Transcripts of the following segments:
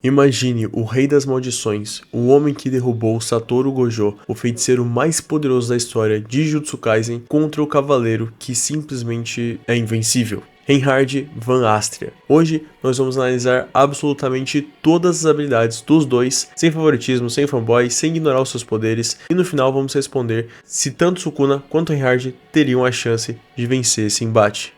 Imagine o Rei das Maldições, o homem que derrubou Satoru Gojo, o feiticeiro mais poderoso da história de Jujutsu Kaisen, contra o cavaleiro que simplesmente é invencível, Reinhard van Astria. Hoje nós vamos analisar absolutamente todas as habilidades dos dois, sem favoritismo, sem fanboy, sem ignorar os seus poderes, e no final vamos responder se tanto Sukuna quanto Reinhard teriam a chance de vencer esse embate.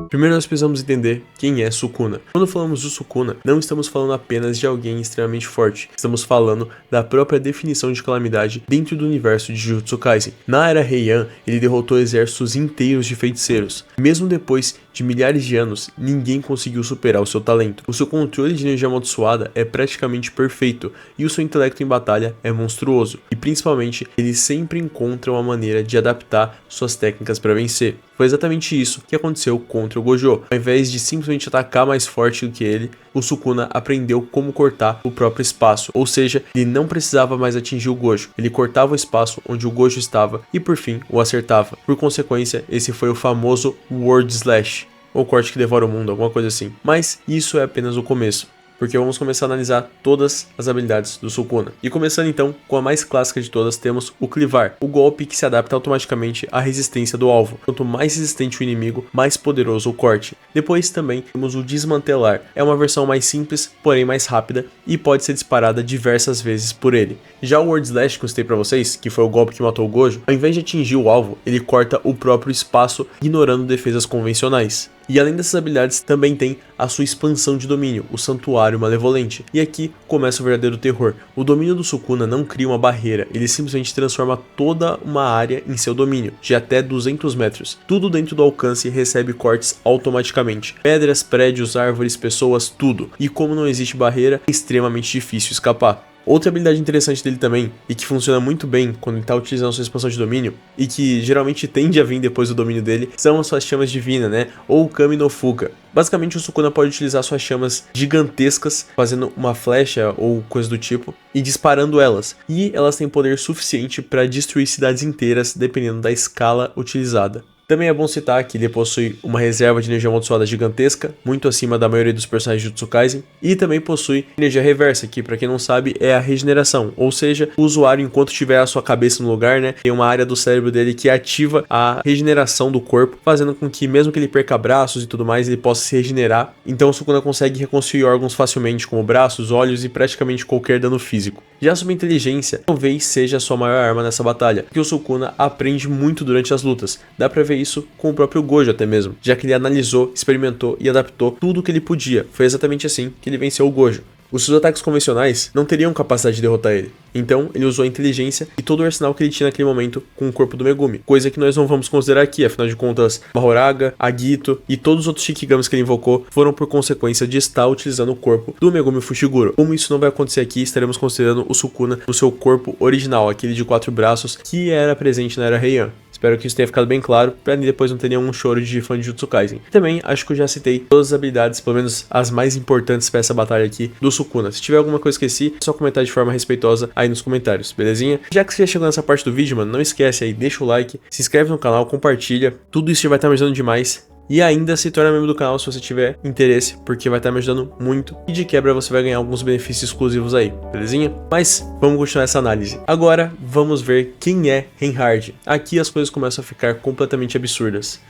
Primeiro nós precisamos entender quem é Sukuna. Quando falamos do Sukuna, não estamos falando apenas de alguém extremamente forte, estamos falando da própria definição de calamidade dentro do universo de Jujutsu Kaisen. Na era Heian, ele derrotou exércitos inteiros de feiticeiros. Mesmo depois de milhares de anos, ninguém conseguiu superar o seu talento. O seu controle de energia amaldiçoada é praticamente perfeito, e o seu intelecto em batalha é monstruoso. E principalmente, ele sempre encontra uma maneira de adaptar suas técnicas para vencer. Foi exatamente isso que aconteceu contra o Gojo. Ao invés de simplesmente atacar mais forte do que ele, o Sukuna aprendeu como cortar o próprio espaço, ou seja, ele não precisava mais atingir o Gojo, ele cortava o espaço onde o Gojo estava e por fim o acertava. Por consequência, esse foi o famoso World Slash, ou corte que devora o mundo, alguma coisa assim. Mas isso é apenas o começo, porque vamos começar a analisar todas as habilidades do Sukuna. E começando então com a mais clássica de todas, temos o Clivar, o golpe que se adapta automaticamente à resistência do alvo. Quanto mais resistente o inimigo, mais poderoso o corte. Depois também temos o Desmantelar, é uma versão mais simples, porém mais rápida, e pode ser disparada diversas vezes por ele. Já o World Slash que eu citei pra vocês, que foi o golpe que matou o Gojo, ao invés de atingir o alvo, ele corta o próprio espaço, ignorando defesas convencionais. E além dessas habilidades, também tem a sua expansão de domínio, o Santuário Malevolente. E aqui começa o verdadeiro terror. O domínio do Sukuna não cria uma barreira, ele simplesmente transforma toda uma área em seu domínio, de até 200 metros. Tudo dentro do alcance recebe cortes automaticamente. Pedras, prédios, árvores, pessoas, tudo. E como não existe barreira, é extremamente difícil escapar. Outra habilidade interessante dele também, e que funciona muito bem quando ele está utilizando sua expansão de domínio, e que geralmente tende a vir depois do domínio dele, são as suas chamas divinas, né? Ou Kami no Fuga. Basicamente o Sukuna pode utilizar suas chamas gigantescas, fazendo uma flecha ou coisa do tipo, e disparando elas. E elas têm poder suficiente para destruir cidades inteiras, dependendo da escala utilizada. Também é bom citar que ele possui uma reserva de energia amaldiçoada gigantesca, muito acima da maioria dos personagens de Jujutsu Kaisen, e também possui energia reversa, que para quem não sabe é a regeneração, ou seja, o usuário enquanto tiver a sua cabeça no lugar, né, tem uma área do cérebro dele que ativa a regeneração do corpo, fazendo com que mesmo que ele perca braços e tudo mais, ele possa se regenerar. Então o Sukuna consegue reconstruir órgãos facilmente, como braços, olhos e praticamente qualquer dano físico. Já sua inteligência talvez seja a sua maior arma nessa batalha, porque o Sukuna aprende muito durante as lutas. Dá pra ver isso com o próprio Gojo até mesmo, já que ele analisou, experimentou e adaptou tudo o que ele podia. Foi exatamente assim que ele venceu o Gojo. Os seus ataques convencionais não teriam capacidade de derrotar ele, então ele usou a inteligência e todo o arsenal que ele tinha naquele momento com o corpo do Megumi, coisa que nós não vamos considerar aqui, afinal de contas, Mahoraga, Agito e todos os outros Shikigamis que ele invocou foram por consequência de estar utilizando o corpo do Megumi Fushiguro. Como isso não vai acontecer aqui, estaremos considerando o Sukuna no seu corpo original, aquele de 4 braços que era presente na era Heian. Espero que isso tenha ficado bem claro, pra depois não ter nenhum choro de fã de Jujutsu Kaisen. Também acho que eu já citei todas as habilidades, pelo menos as mais importantes pra essa batalha aqui do Sukuna. Se tiver alguma coisa que esqueci, é só comentar de forma respeitosa aí nos comentários, belezinha? Já que você já chegou nessa parte do vídeo, mano, não esquece aí, deixa o like, se inscreve no canal, compartilha, tudo isso já vai estar me ajudando demais. E ainda se torna membro do canal se você tiver interesse, porque vai estar me ajudando muito. E de quebra você vai ganhar alguns benefícios exclusivos aí, belezinha? Mas vamos continuar essa análise. Agora vamos ver quem é Reinhard. Aqui as coisas começam a ficar completamente absurdas.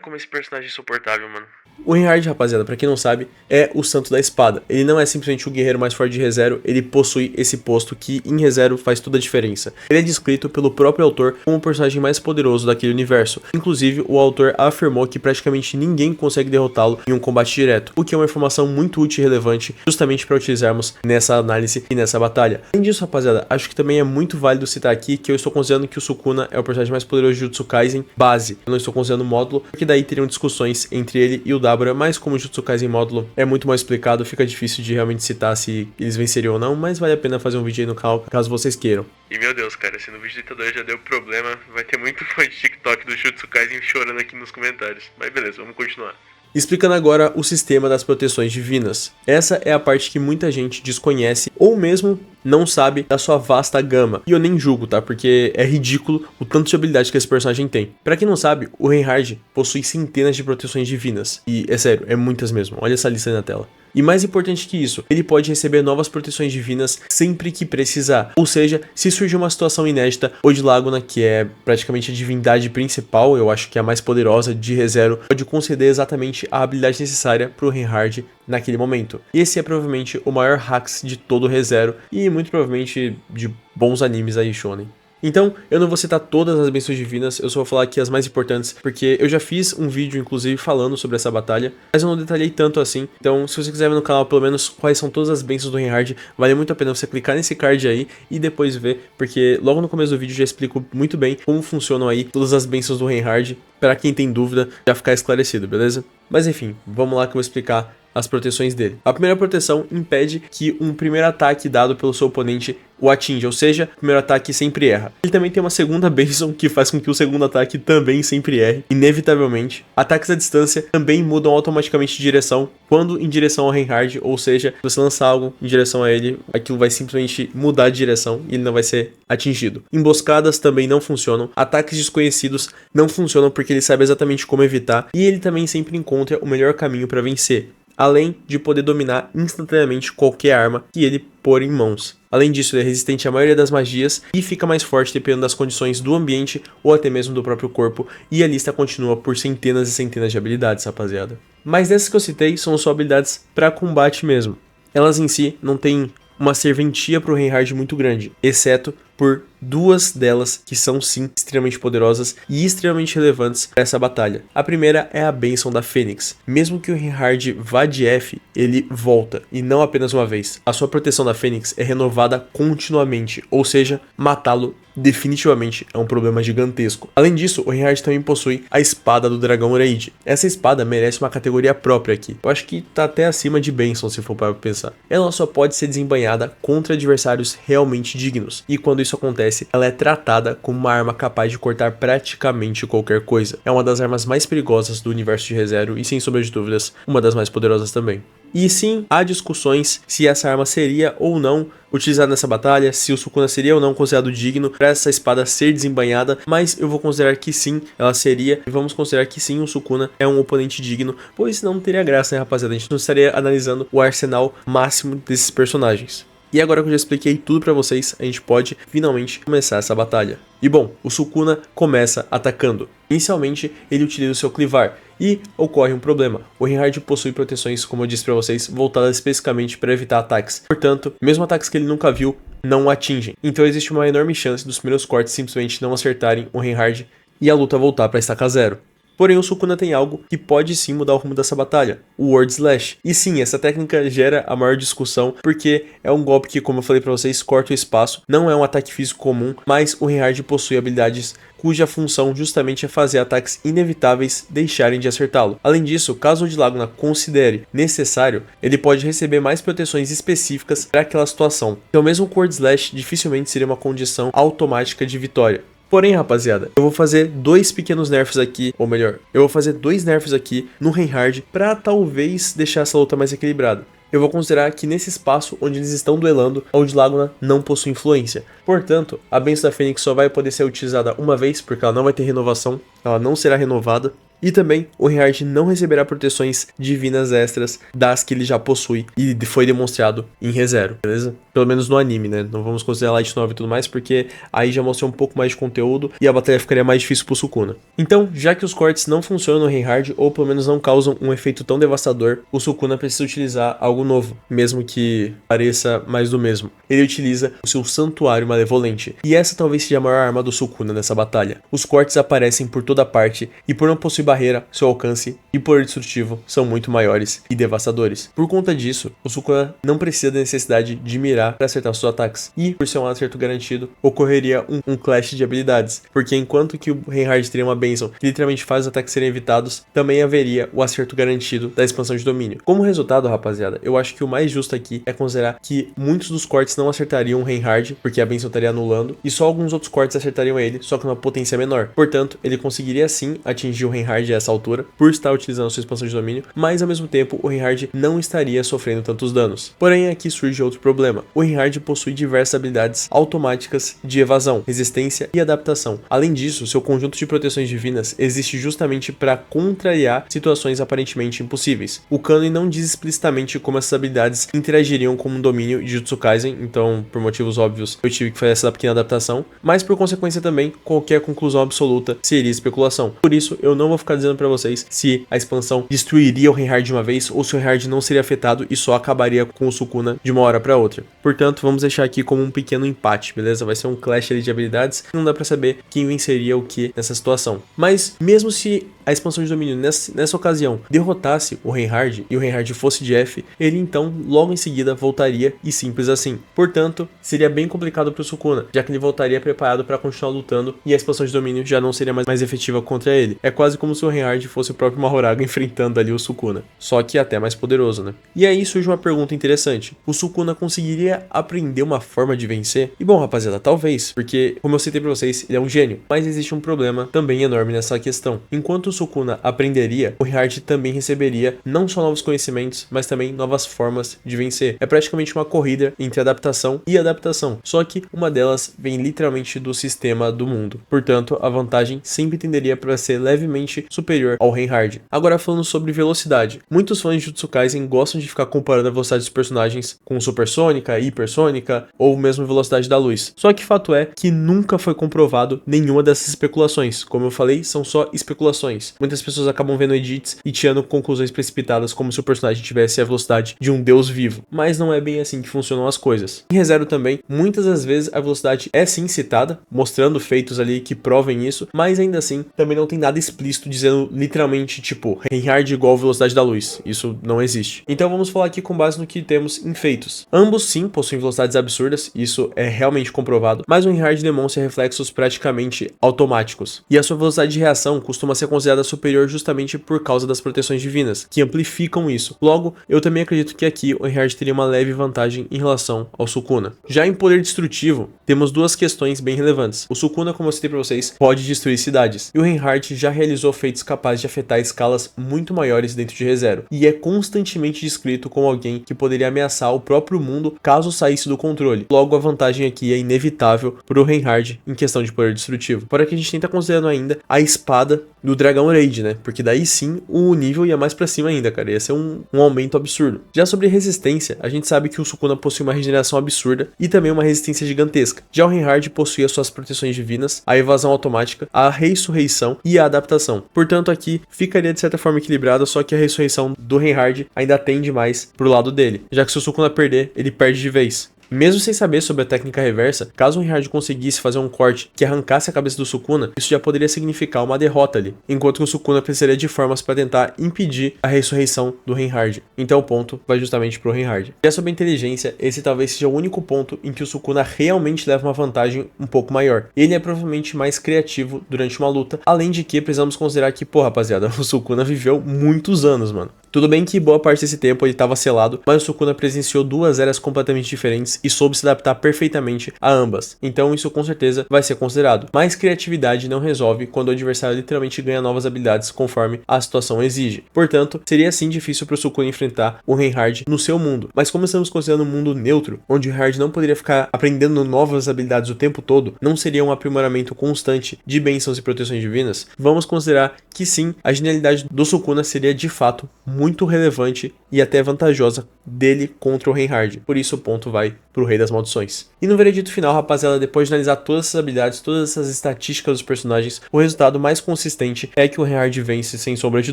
Como esse personagem é insuportável, mano. O Reinhard, rapaziada, pra quem não sabe, é o santo da espada. Ele não é simplesmente o guerreiro mais forte de ReZero, ele possui esse posto que em ReZero faz toda a diferença. Ele é descrito pelo próprio autor como o personagem mais poderoso daquele universo. Inclusive, o autor afirmou que praticamente ninguém consegue derrotá-lo em um combate direto, o que é uma informação muito útil e relevante justamente para utilizarmos nessa análise e nessa batalha. Além disso, rapaziada, acho que também é muito válido citar aqui que eu estou considerando que o Sukuna é o personagem mais poderoso de Jujutsu Kaisen base. Eu não estou considerando o módulo, porque daí teriam discussões entre ele e o Dabura, mas como o Jujutsu Kaisen módulo é muito mais explicado, fica difícil de realmente citar se eles venceriam ou não, mas vale a pena fazer um vídeo aí no canal, caso vocês queiram. E meu Deus, cara, se no vídeo do ditador já deu problema, vai ter muito fã de TikTok do Jujutsu Kaisen chorando aqui nos comentários. Mas beleza, vamos continuar. Explicando agora o sistema das proteções divinas. Essa é a parte que muita gente desconhece ou mesmo não sabe da sua vasta gama. E eu nem julgo, tá? Porque é ridículo o tanto de habilidade que esse personagem tem. Pra quem não sabe, o Reinhard possui centenas de proteções divinas. E é sério, é muitas mesmo. Olha essa lista aí na tela. E mais importante que isso, ele pode receber novas proteções divinas sempre que precisar. Ou seja, se surgir uma situação inédita, Odilaguna, que é praticamente a divindade principal, eu acho que é a mais poderosa de ReZero, pode conceder exatamente a habilidade necessária para o Reinhard naquele momento. E esse é provavelmente o maior hacks de todo o ReZero e muito provavelmente de bons animes aí shonen. Então, eu não vou citar todas as bênçãos divinas, eu só vou falar aqui as mais importantes, porque eu já fiz um vídeo, inclusive, falando sobre essa batalha, mas eu não detalhei tanto assim. Então, se você quiser ver no canal, pelo menos, quais são todas as bênçãos do Reinhard, vale muito a pena você clicar nesse card aí e depois ver, porque logo no começo do vídeo eu já explico muito bem como funcionam aí todas as bênçãos do Reinhard, para quem tem dúvida já ficar esclarecido, beleza? Mas enfim, vamos lá que eu vou explicar as proteções dele. A primeira proteção impede que um primeiro ataque dado pelo seu oponente o atinja, ou seja, o primeiro ataque sempre erra. Ele também tem uma segunda bênção que faz com que o segundo ataque também sempre erre, inevitavelmente. Ataques à distância também mudam automaticamente de direção quando em direção ao Reinhard, ou seja, se você lançar algo em direção a ele, aquilo vai simplesmente mudar de direção e ele não vai ser atingido. Emboscadas também não funcionam, ataques desconhecidos não funcionam porque ele sabe exatamente como evitar e ele também sempre encontra o melhor caminho para vencer, além de poder dominar instantaneamente qualquer arma que ele pôr em mãos. Além disso, ele é resistente à maioria das magias e fica mais forte dependendo das condições do ambiente ou até mesmo do próprio corpo, e a lista continua por centenas e centenas de habilidades, rapaziada. Mas dessas que eu citei são só habilidades para combate mesmo. Elas em si não têm uma serventia para o Reinhard muito grande, exceto por duas delas que são sim extremamente poderosas e extremamente relevantes para essa batalha. A primeira é a Bênção da Fênix. Mesmo que o Reinhard vá de F, ele volta, e não apenas uma vez. A sua proteção da Fênix é renovada continuamente, ou seja, matá-lo definitivamente é um problema gigantesco. Além disso, o Reinhard também possui a Espada do Dragão Raid. Essa espada merece uma categoria própria aqui. Eu acho que tá até acima de Bênção, se for para pensar. Ela só pode ser desembainhada contra adversários realmente dignos, e quando isso acontece, ela é tratada como uma arma capaz de cortar praticamente qualquer coisa. É uma das armas mais perigosas do universo de ReZero e, sem sombra de dúvidas, uma das mais poderosas também. E sim, há discussões se essa arma seria ou não utilizada nessa batalha, se o Sukuna seria ou não considerado digno para essa espada ser desembainhada, mas eu vou considerar que sim, ela seria, e vamos considerar que sim, o Sukuna é um oponente digno, pois não teria graça, né, rapaziada? A gente não estaria analisando o arsenal máximo desses personagens. E agora que eu já expliquei tudo pra vocês, a gente pode finalmente começar essa batalha. E bom, o Sukuna começa atacando. Inicialmente, ele utiliza o seu Clivar, e ocorre um problema. O Reinhard possui proteções, como eu disse pra vocês, voltadas especificamente para evitar ataques. Portanto, mesmo ataques que ele nunca viu, não o atingem. Então existe uma enorme chance dos primeiros cortes simplesmente não acertarem o Reinhard e a luta voltar pra estaca zero. Porém, o Sukuna tem algo que pode sim mudar o rumo dessa batalha, o Word Slash. E sim, essa técnica gera a maior discussão, porque é um golpe que, como eu falei pra vocês, corta o espaço, não é um ataque físico comum, mas o Reinhard possui habilidades cuja função justamente é fazer ataques inevitáveis deixarem de acertá-lo. Além disso, caso o Odilaguna considere necessário, ele pode receber mais proteções específicas para aquela situação. Então mesmo com o Word Slash dificilmente seria uma condição automática de vitória. Porém, rapaziada, eu vou fazer dois pequenos nerfs aqui, ou melhor, eu vou fazer dois nerfs aqui no Reinhard para talvez deixar essa luta mais equilibrada. Eu vou considerar que nesse espaço onde eles estão duelando, a Odilaguna não possui influência. Portanto, a Bênção da Fênix só vai poder ser utilizada uma vez, porque ela não vai ter renovação, ela não será renovada. E também, o Reinhard não receberá proteções divinas extras das que ele já possui e foi demonstrado em ReZero, beleza? Pelo menos no anime, né? Não vamos considerar Light Novel e tudo mais, porque aí já mostrou um pouco mais de conteúdo e a batalha ficaria mais difícil pro Sukuna. Então, já que os cortes não funcionam no Reinhard, ou pelo menos não causam um efeito tão devastador, o Sukuna precisa utilizar algo novo, mesmo que pareça mais do mesmo. Ele utiliza o seu Santuário Malevolente, e essa talvez seja a maior arma do Sukuna nessa batalha. Os cortes aparecem por toda parte, e por não possuir barreira, seu alcance e poder destrutivo são muito maiores e devastadores. Por conta disso, o Sukuna não precisa da necessidade de mirar para acertar seus ataques, e por ser um acerto garantido, ocorreria um clash de habilidades, porque enquanto que o Reinhard teria uma bênção que literalmente faz os ataques serem evitados, também haveria o acerto garantido da expansão de domínio. Como resultado, rapaziada, eu acho que o mais justo aqui é considerar que muitos dos cortes não acertariam o Reinhard, porque a bênção estaria anulando, e só alguns outros cortes acertariam ele, só com uma potência menor. Portanto, ele conseguiria sim atingir o Reinhard Reinhard a essa altura, por estar utilizando sua expansão de domínio, mas ao mesmo tempo o Reinhard não estaria sofrendo tantos danos. Porém, aqui surge outro problema. O Reinhard possui diversas habilidades automáticas de evasão, resistência e adaptação. Além disso, seu conjunto de proteções divinas existe justamente para contrariar situações aparentemente impossíveis. O canon não diz explicitamente como essas habilidades interagiriam com um domínio de Jujutsu Kaisen, então, por motivos óbvios, eu tive que fazer essa pequena adaptação, mas por consequência também, qualquer conclusão absoluta seria especulação. Por isso, eu não vou ficar dizendo para vocês se a expansão destruiria o Reinhard de uma vez ou se o Reinhard não seria afetado e só acabaria com o Sukuna de uma hora para outra. Portanto, vamos deixar aqui como um pequeno empate, beleza? Vai ser um clash ali de habilidades, não dá para saber quem venceria o que nessa situação. Mas, mesmo se a expansão de domínio nessa ocasião derrotasse o Reinhard e o Reinhard fosse de F, ele então logo em seguida voltaria e simples assim. Portanto, seria bem complicado para o Sukuna, já que ele voltaria preparado para continuar lutando e a expansão de domínio já não seria mais efetiva contra ele. É quase como se o Reinhard fosse o próprio Mahoraga enfrentando ali o Sukuna, só que até mais poderoso, né? E aí surge uma pergunta interessante: o Sukuna conseguiria aprender uma forma de vencer? E bom, rapaziada, talvez, porque como eu citei para vocês, ele é um gênio, mas existe um problema também enorme nessa questão. Enquanto o Sukuna aprenderia, o Reinhard também receberia não só novos conhecimentos, mas também novas formas de vencer. É praticamente uma corrida entre adaptação e adaptação, só que uma delas vem literalmente do sistema do mundo. Portanto, a vantagem sempre tenderia para ser levemente superior ao Reinhard. Agora falando sobre velocidade, muitos fãs de Jujutsu Kaisen gostam de ficar comparando a velocidade dos personagens com supersônica, hipersônica ou mesmo velocidade da luz. Só que fato é que nunca foi comprovado nenhuma dessas especulações. Como eu falei, são só especulações. Muitas pessoas acabam vendo edits e tirando conclusões precipitadas como se o personagem tivesse a velocidade de um deus vivo. Mas não é bem assim que funcionam as coisas. Em ReZero também, muitas das vezes a velocidade é sim citada, mostrando feitos ali que provem isso, mas ainda assim também não tem nada explícito dizendo literalmente tipo Reinhard igual velocidade da luz. Isso não existe. Então vamos falar aqui com base no que temos em feitos. Ambos sim possuem velocidades absurdas, isso é realmente comprovado, mas o Reinhard demonstra reflexos praticamente automáticos. E a sua velocidade de reação costuma ser considerada superior justamente por causa das proteções divinas, que amplificam isso. Logo, eu também acredito que aqui o Reinhard teria uma leve vantagem em relação ao Sukuna. Já em poder destrutivo, temos duas questões bem relevantes. O Sukuna, como eu citei pra vocês, pode destruir cidades, e o Reinhard já realizou feitos capazes de afetar escalas muito maiores dentro de ReZero, e é constantemente descrito como alguém que poderia ameaçar o próprio mundo caso saísse do controle. Logo, a vantagem aqui é inevitável pro Reinhard em questão de poder destrutivo. Porém, que a gente tenta considerando ainda a espada do Dragão Raid, né? Porque daí sim o nível ia mais pra cima ainda, cara. Ia ser um aumento absurdo. Já sobre resistência, a gente sabe que o Sukuna possui uma regeneração absurda e também uma resistência gigantesca. Já o Reinhard possui as suas proteções divinas, a evasão automática, a ressurreição e a adaptação. Portanto, aqui ficaria de certa forma equilibrado, só que a ressurreição do Reinhard ainda tende mais pro lado dele, já que se o Sukuna perder, ele perde de vez. Mesmo sem saber sobre a técnica reversa, caso o Reinhard conseguisse fazer um corte que arrancasse a cabeça do Sukuna, isso já poderia significar uma derrota ali, enquanto que o Sukuna precisaria de formas para tentar impedir a ressurreição do Reinhard. Então o ponto vai justamente pro Reinhard. Já sobre a inteligência, esse talvez seja o único ponto em que o Sukuna realmente leva uma vantagem um pouco maior. Ele é provavelmente mais criativo durante uma luta, além de que precisamos considerar que, pô, rapaziada, o Sukuna viveu muitos anos, mano. Tudo bem que boa parte desse tempo ele estava selado, mas o Sukuna presenciou duas eras completamente diferentes e soube se adaptar perfeitamente a ambas. Então isso com certeza vai ser considerado. Mas criatividade não resolve quando o adversário literalmente ganha novas habilidades conforme a situação exige. Portanto, seria sim difícil para o Sukuna enfrentar o Reinhard no seu mundo. Mas como estamos considerando um mundo neutro, onde o Reinhard não poderia ficar aprendendo novas habilidades o tempo todo, não seria um aprimoramento constante de bênçãos e proteções divinas, vamos considerar que sim, a genialidade do Sukuna seria de fato muito relevante e até vantajosa dele contra o Reinhard. Por isso o ponto vai pro Rei das Maldições. E no veredito final, rapaziada, depois de analisar todas essas habilidades, todas essas estatísticas dos personagens, o resultado mais consistente é que o Reinhard vence sem sombra de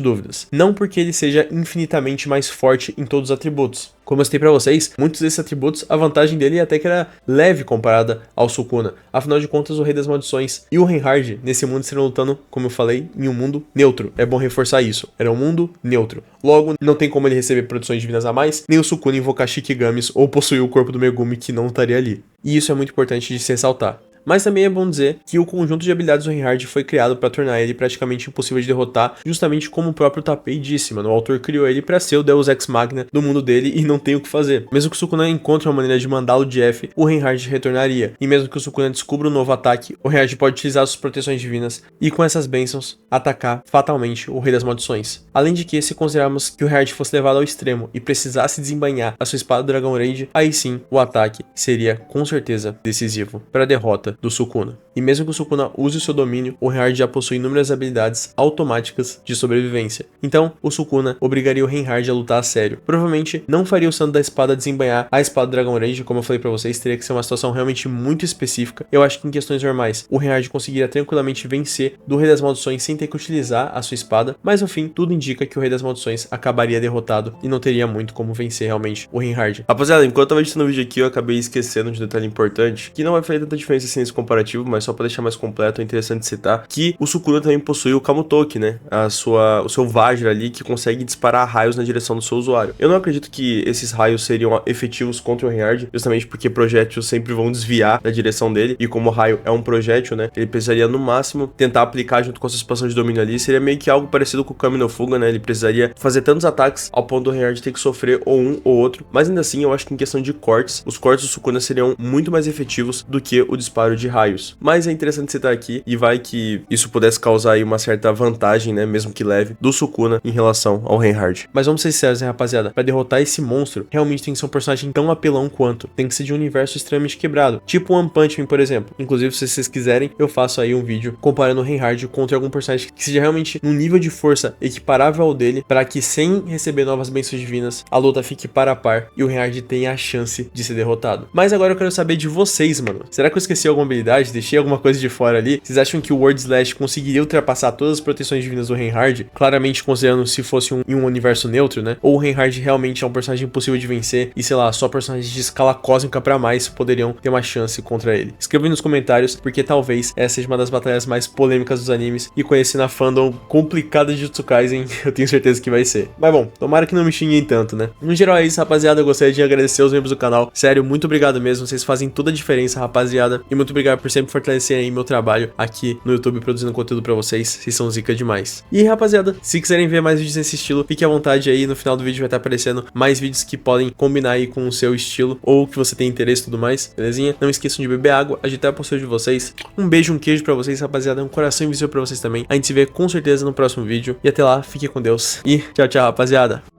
dúvidas. Não porque ele seja infinitamente mais forte em todos os atributos. Como eu citei pra vocês, muitos desses atributos, a vantagem dele até que era leve comparada ao Sukuna. Afinal de contas, o Rei das Maldições e o Reinhard nesse mundo serão lutando, como eu falei, em um mundo neutro. É bom reforçar isso. Era um mundo neutro. Logo, não tem como ele receber produções divinas a mais, nem o Sukuna invocar Shikigamis ou possuir o corpo do Megumi que não estaria ali. E isso é muito importante de se ressaltar. Mas também é bom dizer que o conjunto de habilidades do Reinhard foi criado para tornar ele praticamente impossível de derrotar, justamente como o próprio Tapei disse, mano. O autor criou ele para ser o Deus Ex Machina do mundo dele e não tem o que fazer. Mesmo que o Sukuna encontre uma maneira de mandá-lo de F, o Reinhard retornaria. E mesmo que o Sukuna descubra um novo ataque, o Reinhard pode utilizar suas proteções divinas e com essas bênçãos atacar fatalmente o Rei das Maldições. Além de que, se considerarmos que o Reinhard fosse levado ao extremo e precisasse desembainhar a sua espada Dragon Rage, aí sim o ataque seria com certeza decisivo para a derrota do Sukuna. E mesmo que o Sukuna use o seu domínio, o Reinhard já possui inúmeras habilidades automáticas de sobrevivência. Então, o Sukuna obrigaria o Reinhard a lutar a sério. Provavelmente não faria o santo da espada desembainhar a espada Dragon Rage, como eu falei pra vocês, teria que ser uma situação realmente muito específica. Eu acho que em questões normais, o Reinhard conseguiria tranquilamente vencer do Rei das Maldições sem ter que utilizar a sua espada, mas no fim, tudo indica que o Rei das Maldições acabaria derrotado e não teria muito como vencer realmente o Reinhard. Rapaziada, enquanto eu tava editando o vídeo aqui, eu acabei esquecendo de um detalhe importante, que não vai fazer tanta diferença assim nesse comparativo, mas só pra deixar mais completo, é interessante citar que o Sukuna também possui o Kamutoki, né? O seu Vajra ali, que consegue disparar raios na direção do seu usuário. Eu não acredito que esses raios seriam efetivos contra o Reinhard, justamente porque projéteis sempre vão desviar da direção dele, e como o raio é um projétil, né? Ele precisaria no máximo tentar aplicar junto com a sua expansão de domínio ali, seria meio que algo parecido com o Kami no Fuga, né? Ele precisaria fazer tantos ataques ao ponto do Reinhard ter que sofrer ou um ou outro, mas ainda assim eu acho que em questão de cortes, os cortes do Sukuna seriam muito mais efetivos do que o disparo de raios. Mas é interessante citar aqui, e vai que isso pudesse causar aí uma certa vantagem, né, mesmo que leve, do Sukuna em relação ao Reinhard. Mas vamos ser sinceros, né, rapaziada? Pra derrotar esse monstro, realmente tem que ser um personagem tão apelão quanto. Tem que ser de um universo extremamente quebrado. Tipo One Punch Man, por exemplo. Inclusive, se vocês quiserem, eu faço aí um vídeo comparando o Reinhard contra algum personagem que seja realmente num nível de força equiparável ao dele, para que sem receber novas bênçãos divinas, a luta fique par a par e o Reinhard tenha a chance de ser derrotado. Mas agora eu quero saber de vocês, mano. Será que eu esqueci alguma habilidade? Deixei alguma coisa de fora ali? Vocês acham que o Word Slash conseguiria ultrapassar todas as proteções divinas do Reinhard? Claramente considerando se fosse em um universo neutro, né? Ou o Reinhard realmente é um personagem impossível de vencer e, sei lá, só personagens de escala cósmica pra mais poderiam ter uma chance contra ele? Escreva aí nos comentários, porque talvez essa seja uma das batalhas mais polêmicas dos animes, e conhecendo a fandom complicada de Jujutsu Kaisen, eu tenho certeza que vai ser. Mas bom, tomara que não me xinguem tanto, né? No geral é isso, rapaziada. Eu gostaria de agradecer os membros do canal. Sério, muito obrigado mesmo. Vocês fazem toda a diferença, rapaziada. E muito obrigado por sempre fortalecerem aí meu trabalho aqui no YouTube, produzindo conteúdo pra vocês. Vocês são zica demais. E, rapaziada, se quiserem ver mais vídeos desse estilo, fique à vontade aí. No final do vídeo vai estar aparecendo mais vídeos que podem combinar aí com o seu estilo, ou que você tem interesse e tudo mais, belezinha? Não esqueçam de beber água, agitar a postura de vocês. Um beijo, um queijo pra vocês, rapaziada. Um coração invisível pra vocês também. A gente se vê com certeza no próximo vídeo. E até lá, fique com Deus. E tchau, tchau, rapaziada.